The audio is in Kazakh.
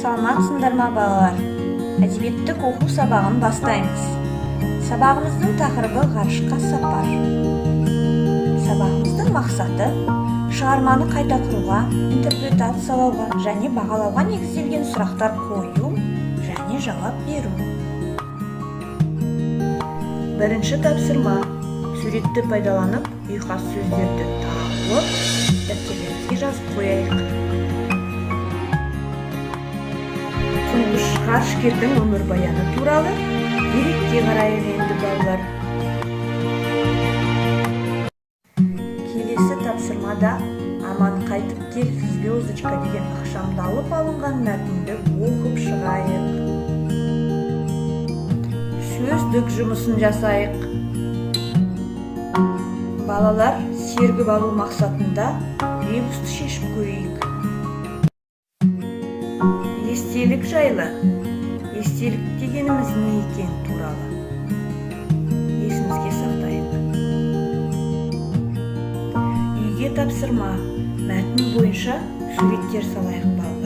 Саламатсыздар ма балалар? Әдебиеттік оқу сабағын бастаймыз. Сабағымыздың тақырыбы ғарышқа сапар. Сабағымыздың мақсаты шығарманы қайта құруға, интерпретациялауға және бағалауға негізделген сұрақтар қою және жауап беру. Бірінші тапсырма: суретті пайдаланып, ұйқас сөздерді тауып, дәптерлеріңізге жазып қояйық. Тұңғыш ғарышкердің өмірбаяны туралы дерекке қарайық енді балалар. Келесі тапсырмада аман қайтып келіп звездочка деген ықшамдалып алынған мәтінді оқып шығайық. Сөздік жұмысын жасайық. Балалар сергіп алу мақсатында ребусты шешіп көрейік. Естелік жайлы. Естелік дегеніміз не екен туралы есімізге сақтайық. Үйге тапсырма: мәтін бойынша суреттер салайық балалар.